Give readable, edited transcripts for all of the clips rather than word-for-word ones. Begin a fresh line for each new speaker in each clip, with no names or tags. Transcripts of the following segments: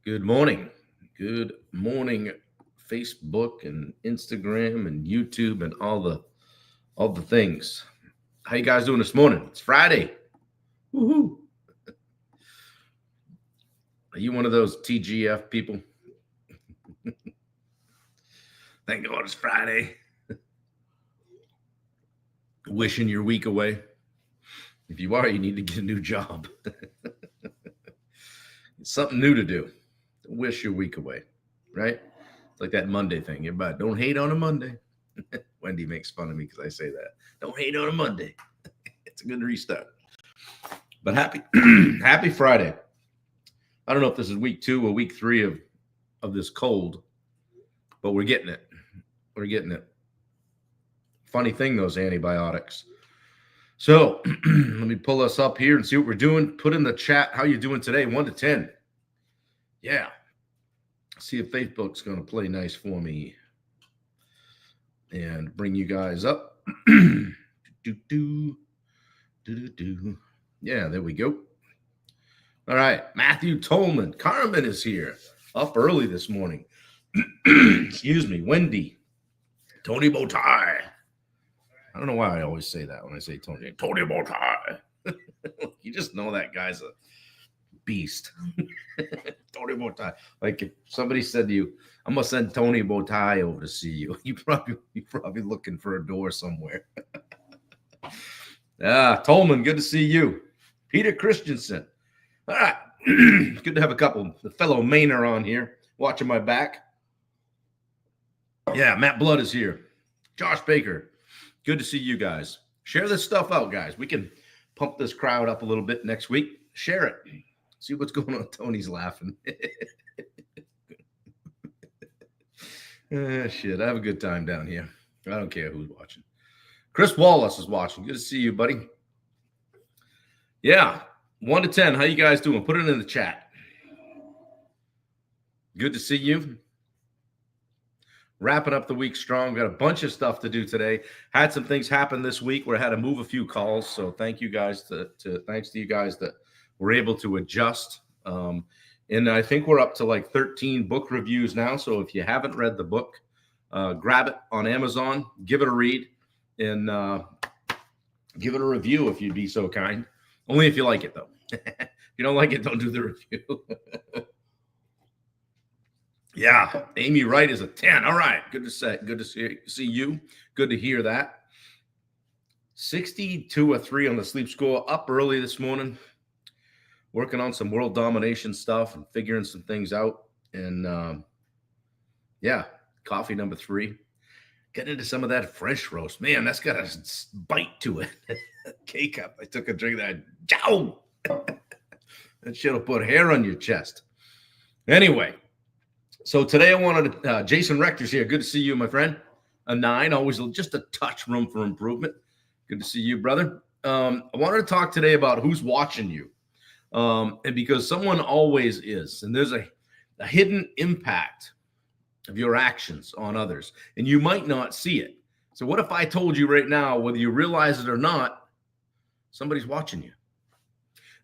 Good morning. Good morning, Facebook and Instagram and YouTube and all the things. How you guys doing this morning? It's Friday. Woohoo! Are you one of those TGF people? Thank God it's Friday. Wishing your week away. If you are, you need to get a new job. It's something new to do. Wish your week away, right? It's like that Monday thing. Everybody, don't hate on a Monday. Wendy makes fun of me because I say that. Don't hate on a Monday. It's a good restart. But happy Friday. I don't know if this is week 2 or week 3 of this cold, but we're getting it. We're getting it. Funny thing, those antibiotics. So let me pull us up here and see what we're doing. Put in the chat how you doing today, 1 to 10. Yeah. See if Facebook's going to play nice for me and bring you guys up. Yeah, there we go. All right, Matthew Tolman. Carmen is here, up early this morning. Excuse me, Wendy. Tony Bowtie. I don't know why I always say that when I say Tony. Tony Bowtie. You just know that guy's a beast. Tony Bowtie. Like if somebody said to you, I'm gonna send Tony Bowtie over to see you. You're probably looking for a door somewhere. Tolman, good to see you. Peter Christensen. All right. Good to have a couple of fellow Mainer on here watching my back. Yeah, Matt Blood is here. Josh Baker. Good to see you guys. Share this stuff out, guys. We can pump this crowd up a little bit next week. Share it. See what's going on. Tony's laughing. Shit, I have a good time down here. I don't care who's watching. Chris Wallace is watching. Good to see you, buddy. Yeah, 1 to 10. How you guys doing? Put it in the chat. Good to see you. Wrapping up the week strong. Got a bunch of stuff to do today. Had some things happen this week where I had to move a few calls. So thank you guys thanks to you guys that were able to adjust. And I think we're up to like 13 book reviews now. So if you haven't read the book, grab it on Amazon, give it a read, and give it a review if you'd be so kind. Only if you like it, though. If you don't like it, don't do the review. Yeah, Amy Wright is a 10. All right, good to see you. Good to hear that. 62-3 on the sleep score. Up early this morning, working on some world domination stuff and figuring some things out. And yeah, coffee number 3. Get into some of that fresh roast. Man, that's got a bite to it. K-Cup. I took a drink of that. Jow! That shit will put hair on your chest. Anyway, so today I wanted Jason Rector's here. Good to see you, my friend. A 9, always just a touch room for improvement. Good to see you, brother. I wanted to talk today about who's watching you. And because someone always is, and there's a hidden impact of your actions on others, and you might not see it. So what if I told you right now, whether you realize it or not, somebody's watching you?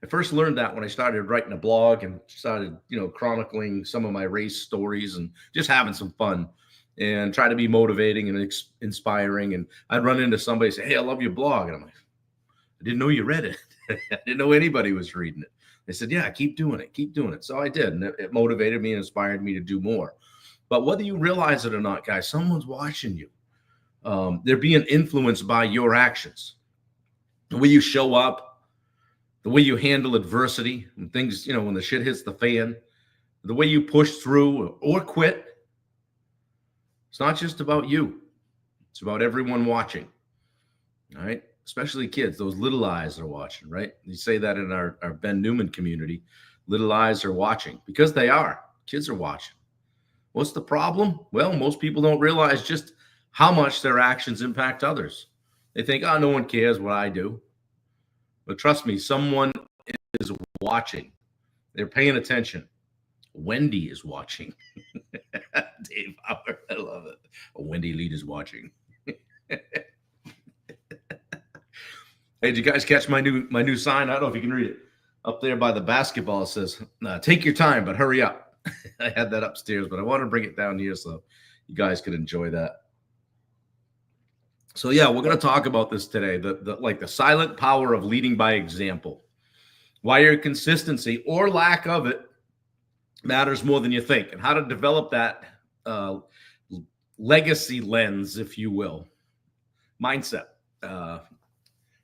I first learned that when I started writing a blog and started, chronicling some of my race stories and just having some fun and try to be motivating and inspiring. And I'd run into somebody say, "Hey, I love your blog." And I'm like, "I didn't know you read it." I didn't know anybody was reading it. They said, "Yeah, keep doing it. Keep doing it." So I did. And it motivated me and inspired me to do more. But whether you realize it or not, guys, someone's watching you. They're being influenced by your actions. The way you show up, the way you handle adversity and things, when the shit hits the fan, the way you push through or quit. It's not just about you. It's about everyone watching. All right. Especially kids. Those little eyes are watching, right? You say that in our Ben Newman community. Little eyes are watching because they are. Kids are watching. What's the problem? Well, most people don't realize just how much their actions impact others. They think, no one cares what I do. But trust me, someone is watching. They're paying attention. Wendy is watching. Dave Howard, I love it. Wendy Lead is watching. Hey, did you guys catch my new sign? I don't know if you can read it. Up there by the basketball, it says, "Take your time, but hurry up." I had that upstairs, but I want to bring it down here so you guys could enjoy that. So yeah, we're going to talk about this today, the silent power of leading by example. Why your consistency or lack of it matters more than you think, and how to develop that legacy lens, if you will, mindset.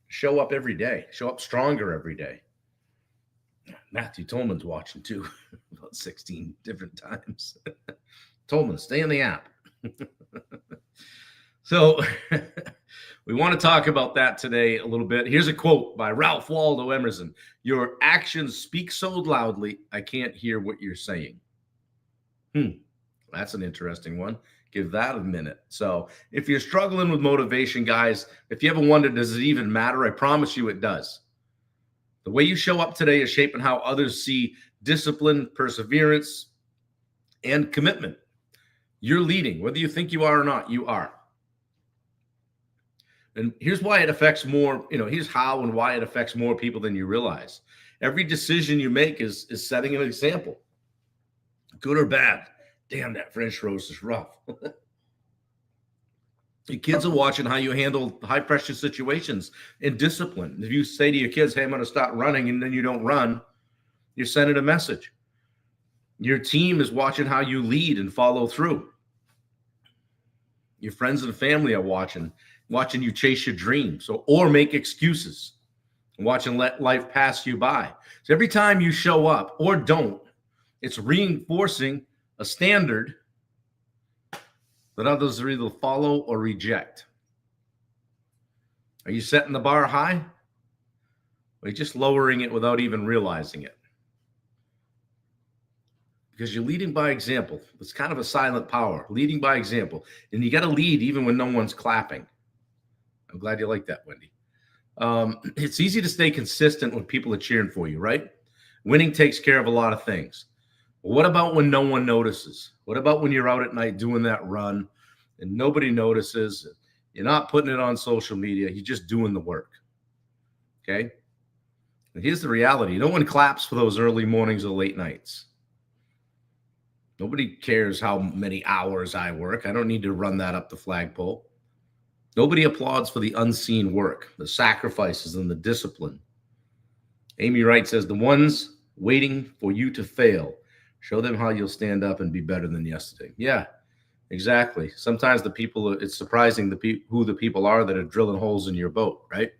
Show up every day, show up stronger every day. Matthew Tolman's watching too, about 16 different times. Tolman, stay in the app. So we want to talk about that today a little bit. Here's a quote by Ralph Waldo Emerson. Your actions speak so loudly, I can't hear what you're saying. That's an interesting one. Give that a minute. So if you're struggling with motivation, guys, if you ever wondered, does it even matter? I promise you it does. The way you show up today is shaping how others see discipline, perseverance, and commitment. You're leading. Whether you think you are or not, you are. And here's why it affects more, here's how and why it affects more people than you realize. Every decision you make is setting an example, good or bad. Damn, that French roast is rough. Your kids are watching how you handle high pressure situations and discipline. If you say to your kids, hey, I'm going to start running, and then you don't run, you're sending a message. Your team is watching how you lead and follow through. Your friends and family are watching you chase your dreams or make excuses, watching let life pass you by. So every time you show up or don't, it's reinforcing a standard that others are either follow or reject. Are you setting the bar high? Or are you just lowering it without even realizing it? Because you're leading by example. It's kind of a silent power, leading by example. And you got to lead even when no one's clapping. I'm glad you like that, Wendy. It's easy to stay consistent when people are cheering for you, right? Winning takes care of a lot of things. What about when no one notices? What about when you're out at night doing that run and nobody notices? You're not putting it on social media. You're just doing the work. Okay? And here's the reality. No one claps for those early mornings or late nights. Nobody cares how many hours I work. I don't need to run that up the flagpole. Nobody applauds for the unseen work, the sacrifices, and the discipline. Amy Wright says, the ones waiting for you to fail, show them how you'll stand up and be better than yesterday. Yeah, exactly. Sometimes it's surprising who the people are that are drilling holes in your boat, right?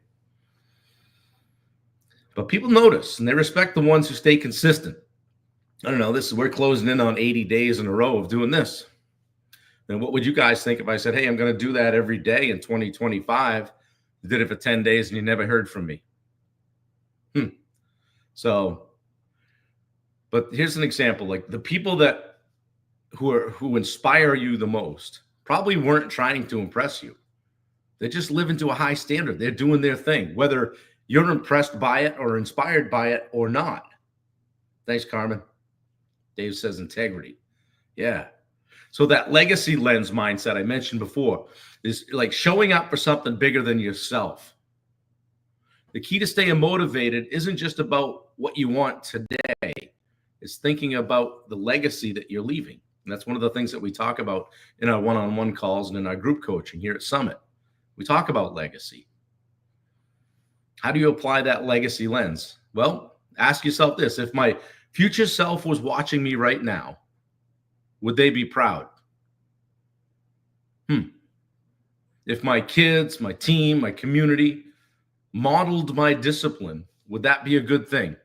But people notice, and they respect the ones who stay consistent. I don't know, we're closing in on 80 days in a row of doing this. And what would you guys think if I said, hey, I'm going to do that every day in 2025? You did it for 10 days and you never heard from me. So, but here's an example. Like the people who inspire you the most probably weren't trying to impress you. They just live into a high standard. They're doing their thing, whether you're impressed by it or inspired by it or not. Thanks, Carmen. Dave says integrity. Yeah. So that legacy lens mindset I mentioned before is like showing up for something bigger than yourself. The key to staying motivated isn't just about what you want today. It's thinking about the legacy that you're leaving. And that's one of the things that we talk about in our one-on-one calls and in our group coaching here at Summit. We talk about legacy. How do you apply that legacy lens? Well, ask yourself this. If my future self was watching me right now, would they be proud? If my kids, my team, my community modeled my discipline, would that be a good thing?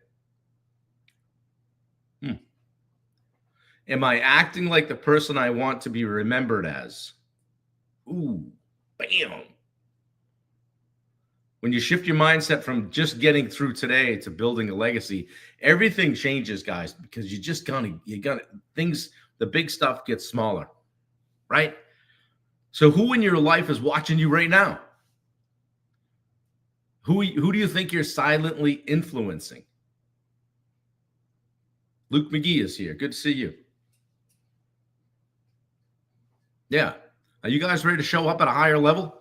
Am I acting like the person I want to be remembered as? Ooh, bam. When you shift your mindset from just getting through today to building a legacy, everything changes, guys, because the big stuff gets smaller, right? So who in your life is watching you right now? Who do you think you're silently influencing? Luke McGee is here. Good to see you. Yeah. Are you guys ready to show up at a higher level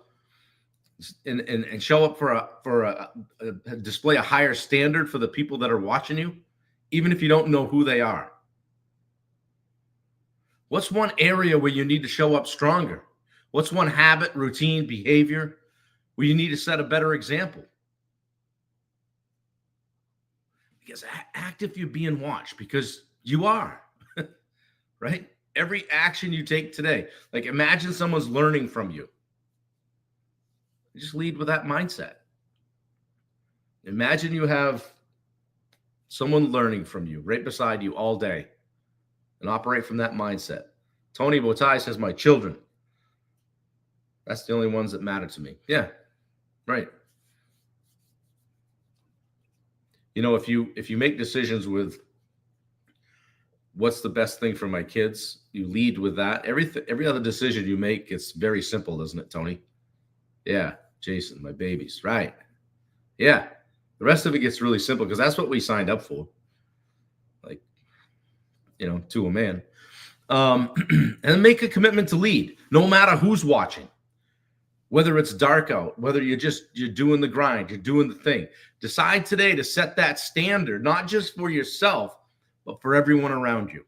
and show up for display a higher standard for the people that are watching you, even if you don't know who they are? What's one area where you need to show up stronger? What's one habit, routine, behavior where you need to set a better example? Because act if you're being watched, because you are, right? Every action you take today, like imagine someone's learning from you. Just lead with that mindset. Imagine you have someone learning from you right beside you all day and operate from that mindset. Tony Botai says, my children. That's the only ones that matter to me. Yeah, right. You know, if you make decisions with what's the best thing for my kids, you lead with that. Every other decision you make, it's very simple, doesn't it, Tony? Yeah, Jason, my babies, right? Yeah, the rest of it gets really simple because that's what we signed up for. Like, you know, to a man. And make a commitment to lead, no matter who's watching. Whether it's dark out, whether you're doing the grind, you're doing the thing. Decide today to set that standard, not just for yourself, but for everyone around you.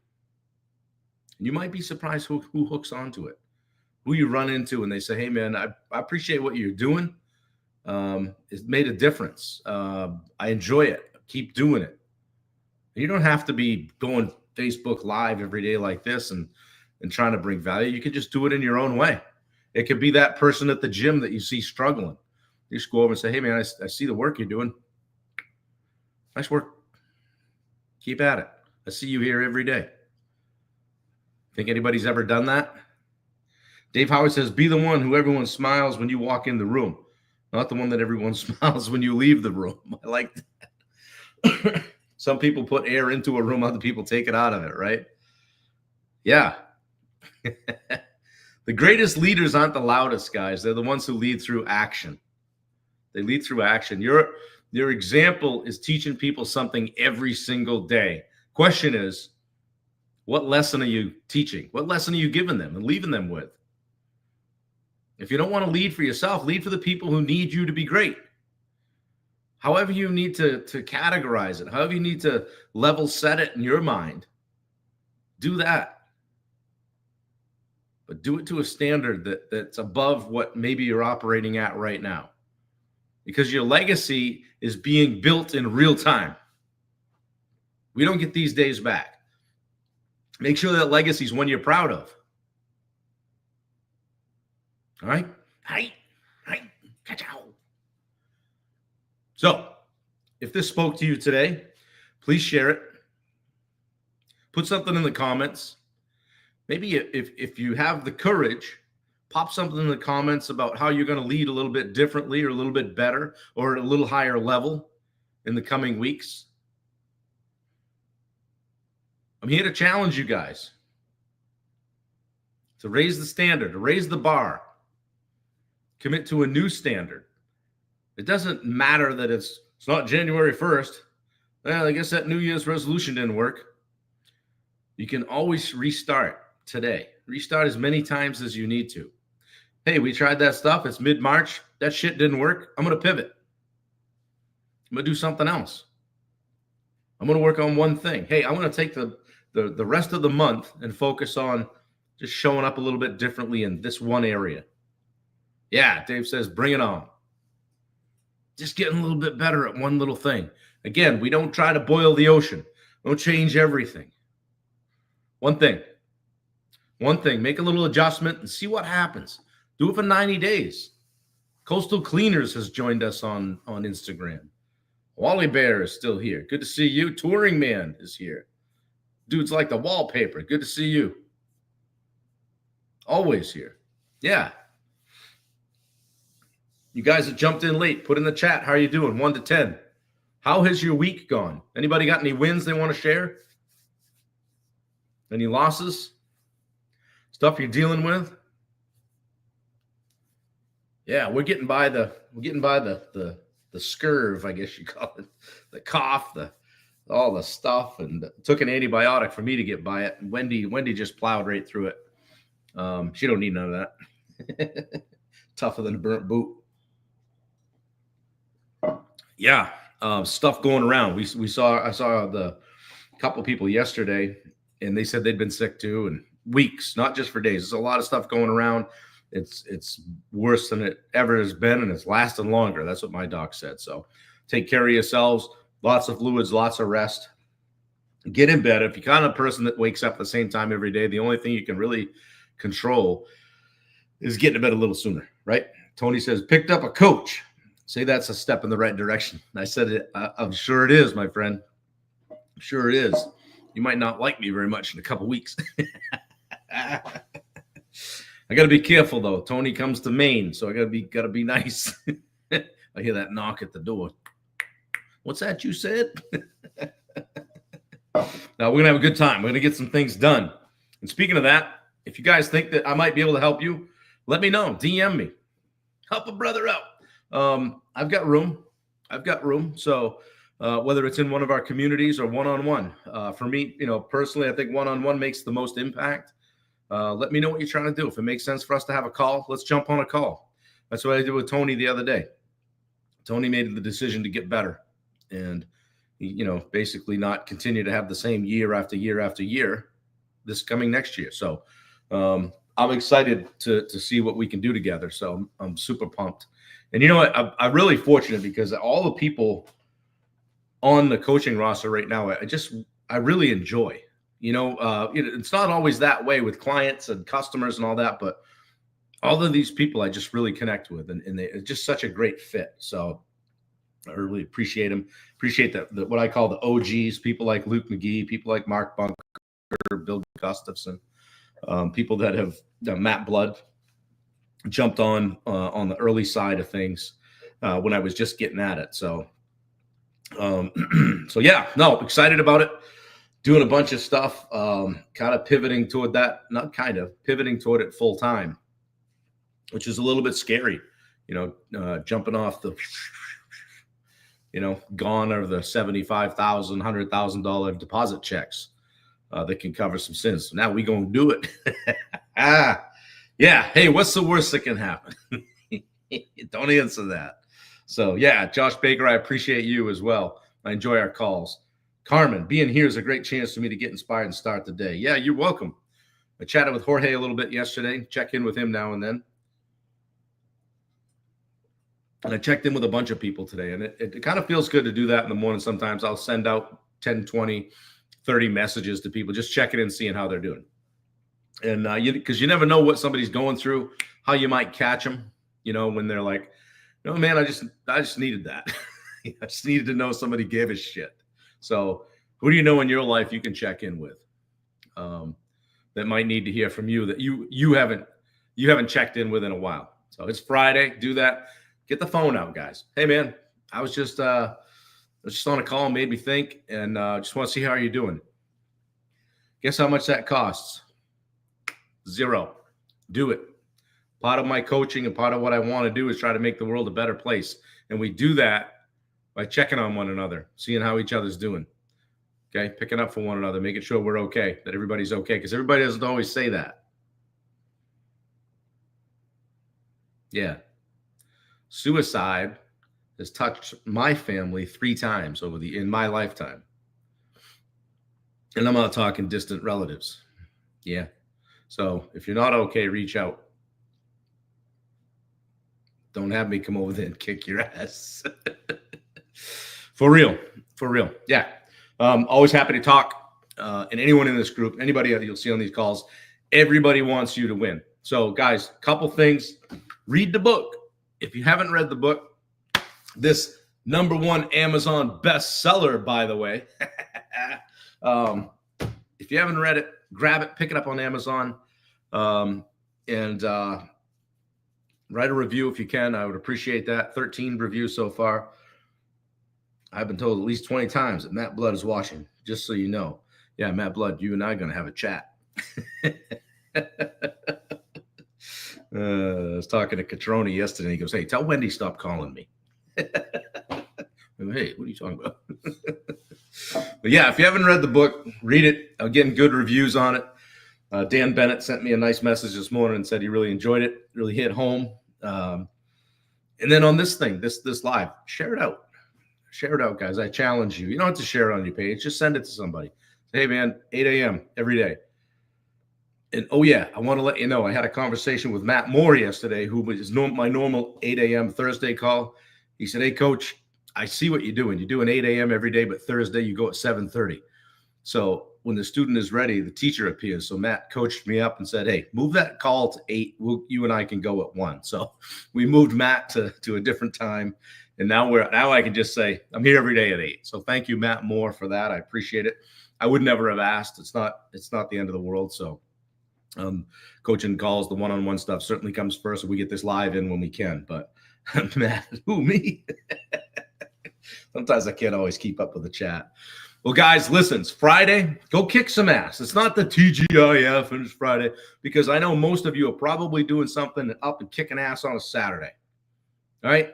And you might be surprised who hooks onto it, who you run into, and they say, hey, man, I appreciate what you're doing. It's made a difference. I enjoy it. Keep doing it. You don't have to be going Facebook Live every day like this and trying to bring value. You can just do it in your own way. It could be that person at the gym that you see struggling. You just go over and say, hey, man, I see the work you're doing. Nice work. Keep at it. I see you here every day. Think anybody's ever done that? Dave Howard says, be the one who everyone smiles when you walk in the room, not the one that everyone smiles when you leave the room. I like that. Some people put air into a room, other people take it out of it, right? Yeah. The greatest leaders aren't the loudest, guys. They're the ones who lead through action. They lead through action. Your example is teaching people something every single day. Question is, what lesson are you teaching? What lesson are you giving them and leaving them with? If you don't want to lead for yourself, lead for the people who need you to be great. However you need to categorize it, however you need to level set it in your mind, do that. But do it to a standard that's above what maybe you're operating at right now. Because your legacy is being built in real time. We don't get these days back. Make sure that legacy is one you're proud of. All right? Hi. Ka-chow. So, if this spoke to you today, please share it. Put something in the comments. Maybe if you have the courage, pop something in the comments about how you're going to lead a little bit differently or a little bit better or at a little higher level in the coming weeks. I'm here to challenge you guys to raise the standard, to raise the bar, commit to a new standard. It doesn't matter that it's not January 1st. Well, I guess that New Year's resolution didn't work. You can always restart today. Restart as many times as you need to. Hey, we tried that stuff. It's mid-March. That shit didn't work. I'm going to pivot. I'm going to do something else. I'm going to work on one thing. Hey, I'm going to take the rest of the month and focus on just showing up a little bit differently in this one area. Yeah, Dave says, bring it on. Just getting a little bit better at one little thing. Again, we don't try to boil the ocean. Don't change everything. One thing. Make a little adjustment and see what happens. Do it for 90 days. Coastal Cleaners has joined us on Instagram. Wally Bear is still here. Good to see you. Touring Man is here. Dude's like the wallpaper. Good to see you. Always here. Yeah. You guys that jumped in late, put in the chat. How are you doing? 1 to 10. How has your week gone? Anybody got any wins they want to share? Any losses? Stuff you're dealing with? Yeah, we're getting by the scurv, I guess you call it, the cough, all the stuff, and it took an antibiotic for me to get by it. And Wendy just plowed right through it. She don't need none of that. Tougher than a burnt boot. Yeah, stuff going around. I saw the couple people yesterday, and they said they'd been sick too, and weeks, not just for days. There's a lot of stuff going around. It's worse than it ever has been, and it's lasting longer. That's what my doc said. So take care of yourselves. Lots of fluids, lots of rest. Get in bed. If you're kind of a person that wakes up at the same time every day, the only thing you can really control is getting to bed a little sooner, right? Tony says, picked up a coach. Say that's a step in the right direction. I said it. I'm sure it is, my friend. I'm sure it is. You might not like me very much in a couple weeks. I got to be careful though. Tony comes to Maine, so I got to be nice. I hear that knock at the door. What's that you said? Now we're gonna have a good time. We're gonna get some things done. And speaking of that, if you guys think that I might be able to help you, let me know. DM me. Help a brother out. I've got room. So whether it's in one of our communities or one-on-one, for me, personally, I think one-on-one makes the most impact. Let me know what you're trying to do. If it makes sense for us to have a call, let's jump on a call. That's what I did with Tony the other day. Tony made the decision to get better and, basically not continue to have the same year after year after year this coming next year. So I'm excited to see what we can do together. So I'm super pumped. And you know what? I'm really fortunate because all the people on the coaching roster right now, I really enjoy. It's not always that way with clients and customers and all that, but all of these people I just really connect with, and it's just such a great fit. So I really appreciate them. Appreciate that what I call the OGs, people like Luke McGee, people like Mark Bunker, Bill Gustafson, people that have Matt Blood jumped on the early side of things when I was just getting at it. So, excited about it. Doing a bunch of stuff, kind of pivoting toward it full time, which is a little bit scary, jumping off the, gone are the $75,000, $100,000 deposit checks that can cover some sins. So now we going to do it. Yeah. Hey, what's the worst that can happen? Don't answer that. So yeah, Josh Baker, I appreciate you as well. I enjoy our calls. Carmen, being here is a great chance for me to get inspired and start the day. Yeah, you're welcome. I chatted with Jorge a little bit yesterday. Check in with him now and then. And I checked in with a bunch of people today. And it kind of feels good to do that in the morning. Sometimes I'll send out 10, 20, 30 messages to people, just checking in, seeing how they're doing. And because you never know what somebody's going through, how you might catch them, when they're like, no, man, I just needed that. I just needed to know somebody gave a shit. So who do you know in your life you can check in with that might need to hear from you that you haven't checked in with in a while? So it's Friday. Do that. Get the phone out, guys. Hey, man, I was just on a call, made me think, and just want to see how you're doing. Guess how much that costs? $0. Do it. Part of my coaching and part of what I want to do is try to make the world a better place. And we do that by checking on one another, seeing how each other's doing. Okay, picking up for one another, making sure we're okay, that everybody's okay, because everybody doesn't always say that. Yeah. Suicide has touched my family 3 times in my lifetime. And I'm not talking distant relatives. Yeah. So if you're not okay, reach out. Don't have me come over there and kick your ass. For real. Yeah. Always happy to talk. And anyone in this group, anybody that you'll see on these calls, everybody wants you to win. So guys, couple things. Read the book. If you haven't read the book, this #1 Amazon bestseller, by the way. If you haven't read it, grab it, pick it up on Amazon, and write a review if you can. I would appreciate that. 13 reviews so far. I've been told at least 20 times that Matt Blood is watching, just so you know. Yeah, Matt Blood, you and I are going to have a chat. I was talking to Catroni yesterday. He goes, hey, tell Wendy stop calling me. Hey, what are you talking about? But yeah, if you haven't read the book, read it. I'm getting good reviews on it. Dan Bennett sent me a nice message this morning and said he really enjoyed it, really hit home. And then on this thing, this live, share it out. Share it out, guys. I challenge you. You don't have to share it on your page. Just send it to somebody. Say, hey, man, 8 a.m. every day. And oh yeah, I want to let you know, I had a conversation with Matt Moore yesterday, who is my normal 8 a.m. Thursday call. He said, "Hey, coach, I see what you're doing. You do an 8 a.m. every day, but Thursday you go at 7:30. So when the student is ready, the teacher appears. So Matt coached me up and said, hey, move that call to 8. You and I can go at 1. So we moved Matt to a different time. And now I can just say I'm here every day at 8. So thank you, Matt Moore, for that. I appreciate it. I would never have asked. It's not the end of the world. So coaching calls, the one-on-one stuff certainly comes first. We get this live in when we can. But Matt, me? Sometimes I can't always keep up with the chat. Well, guys, listen, it's Friday. Go kick some ass. It's not the TGIF and it's Friday, because I know most of you are probably doing something up and kicking ass on a Saturday. All right?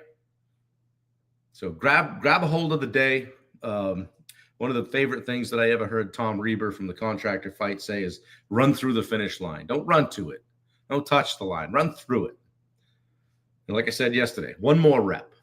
So grab a hold of the day. One of the favorite things that I ever heard Tom Reber from the Contractor Fight say is run through the finish line. Don't run to it. Don't touch the line. Run through it. And like I said yesterday, one more rep.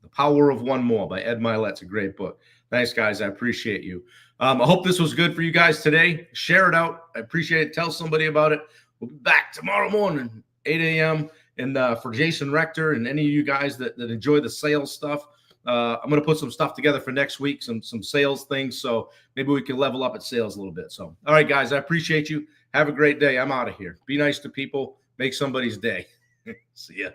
The Power of One More by Ed Milet's a great book. Thanks, guys. I appreciate you. I hope this was good for you guys today. Share it out. I appreciate it. Tell somebody about it. We'll be back tomorrow morning, 8 a.m. And for Jason Rector and any of you guys that enjoy the sales stuff, I'm going to put some stuff together for next week, some sales things. So maybe we can level up at sales a little bit. So, all right, guys, I appreciate you. Have a great day. I'm out of here. Be nice to people. Make somebody's day. See ya.